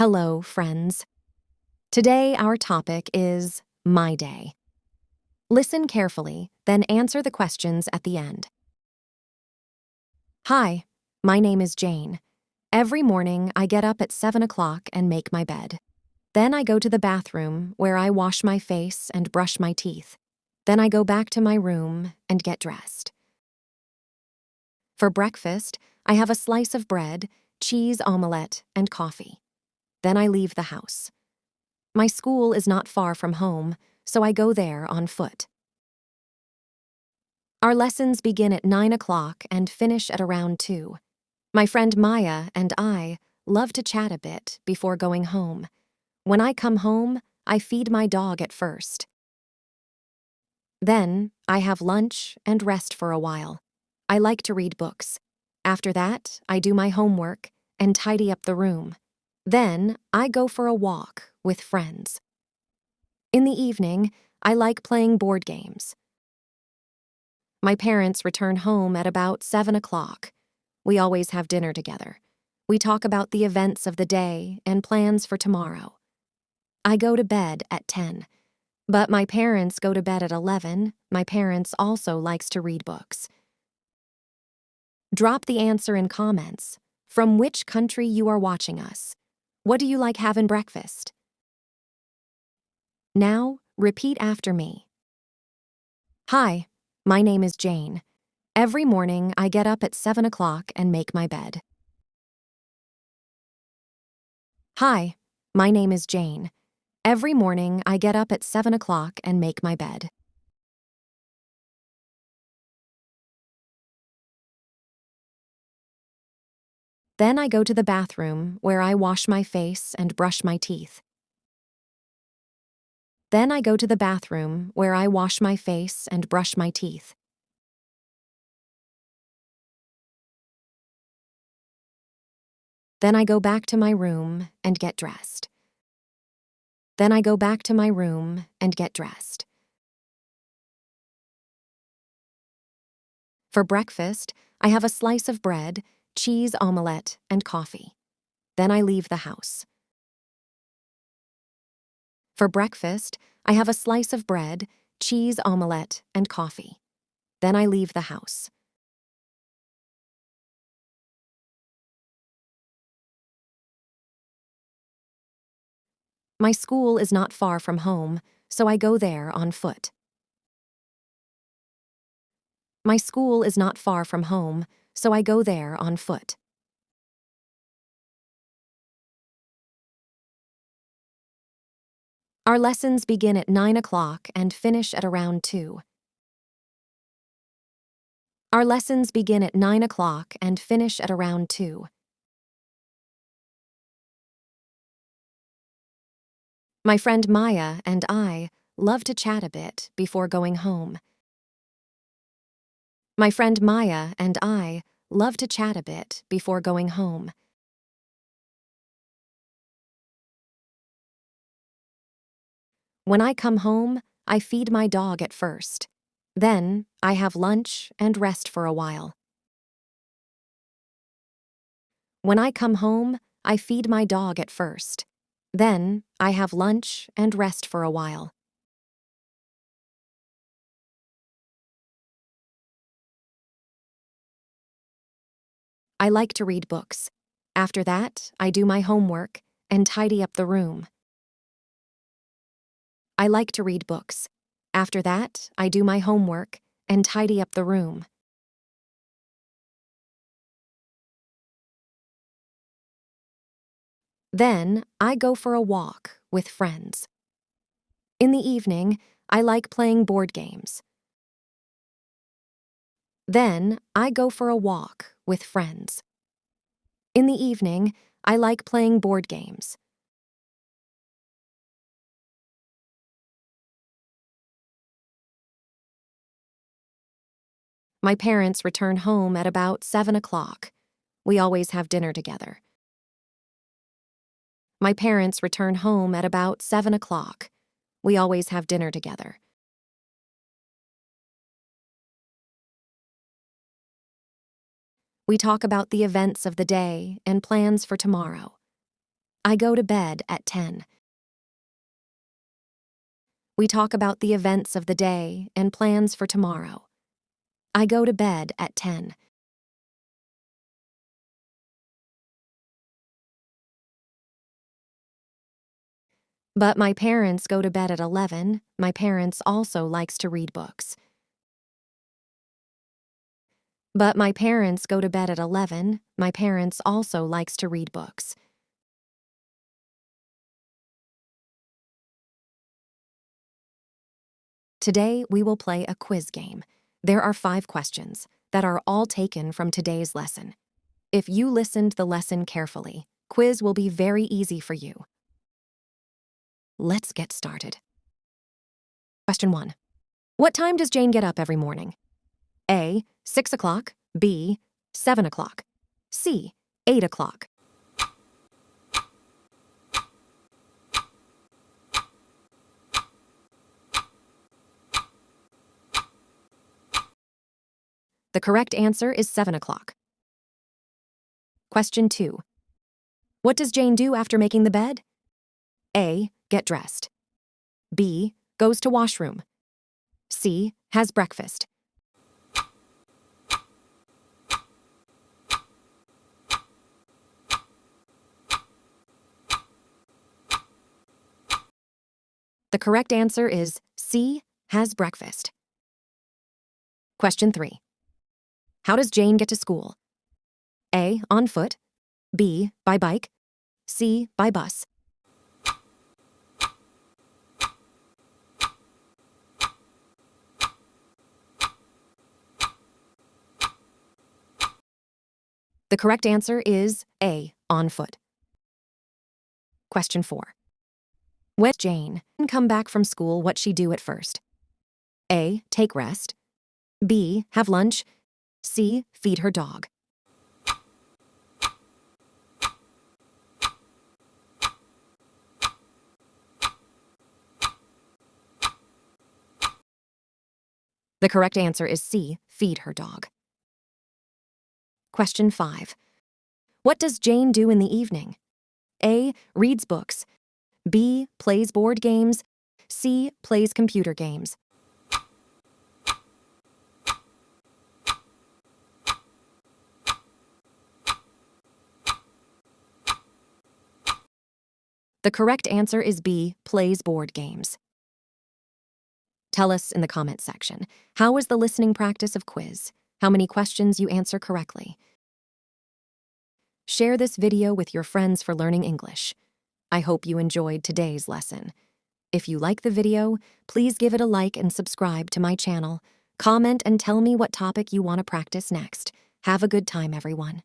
Hello, friends. Today our topic is my day. Listen carefully, then answer the questions at the end. Hi, my name is Jane. Every morning I get up at 7 o'clock and make my bed. Then I go to the bathroom where I wash my face and brush my teeth. Then I go back to my room and get dressed. For breakfast, I have a slice of bread, cheese omelette, and coffee. Then I leave the house. My school is not far from home, so I go there on foot. Our lessons begin at 9 o'clock and finish at around 2. My friend Maya and I love to chat a bit before going home. When I come home, I feed my dog at first. Then, I have lunch and rest for a while. I like to read books. After that, I do my homework and tidy up the room. Then, I go for a walk with friends. In the evening, I like playing board games. My parents return home at about 7 o'clock. We always have dinner together. We talk about the events of the day and plans for tomorrow. I go to bed at 10. But my parents go to bed at 11. My parents also likes to read books. Drop the answer in comments. From which country you are watching us? What do you like having breakfast? Now, repeat after me. Hi, my name is Jane. Every morning I get up at 7 o'clock and make my bed. Hi, my name is Jane. Every morning I get up at 7 o'clock and make my bed. Then I go to the bathroom where I wash my face and brush my teeth. Then I go to the bathroom where I wash my face and brush my teeth. Then I go back to my room and get dressed. Then I go back to my room and get dressed. For breakfast, I have a slice of bread, cheese omelette, and coffee. Then I leave the house. For breakfast, I have a slice of bread, cheese omelette, and coffee. Then I leave the house. My school is not far from home, so I go there on foot. My school is not far from home, so I go there on foot. Our lessons begin at 9 o'clock and finish at around 2. Our lessons begin at 9 o'clock and finish at around 2. My friend Maya and I love to chat a bit before going home. My friend Maya and I love to chat a bit before going home. When I come home, I feed my dog at first. Then, I have lunch and rest for a while. When I come home, I feed my dog at first. Then, I have lunch and rest for a while. I like to read books. After that, I do my homework and tidy up the room. I like to read books. After that, I do my homework and tidy up the room. Then, I go for a walk with friends. In the evening, I like playing board games. Then, I go for a walk with friends. In the evening, I like playing board games. My parents return home at about 7 o'clock. We always have dinner together. My parents return home at about 7 o'clock. We always have dinner together. We talk about the events of the day and plans for tomorrow. I go to bed at 10. We talk about the events of the day and plans for tomorrow. I go to bed at 10. But my parents go to bed at 11. My parents also likes to read books. But my parents go to bed at 11. My parents also likes to read books. Today, we will play a quiz game. There are 5 questions that are all taken from today's lesson. If you listened the lesson carefully, quiz will be very easy for you. Let's get started. Question 1. What time does Jane get up every morning? A. 6 o'clock. B. 7 o'clock. C. 8 o'clock. The correct answer is 7 o'clock. Question 2. What does Jane do after making the bed? A. Get dressed. B. Goes to washroom. C. Has breakfast. The correct answer is C. Has breakfast. Question 3. How does Jane get to school? A. On foot. B. By bike. C. By bus. The correct answer is A. On foot. Question 4. When Jane come back from school, what she do at first? A. Take rest. B. Have lunch. C. Feed her dog. The correct answer is C. Feed her dog. Question 5. What does Jane do in the evening? A. Reads books. B. Plays board games. C. Plays computer games. The correct answer is B. Plays board games. Tell us in the comment section, how was the listening practice of quiz? How many questions you answer correctly? Share this video with your friends for learning English. I hope you enjoyed today's lesson. If you like the video, please give it a like and subscribe to my channel. Comment and tell me what topic you want to practice next. Have a good time, everyone.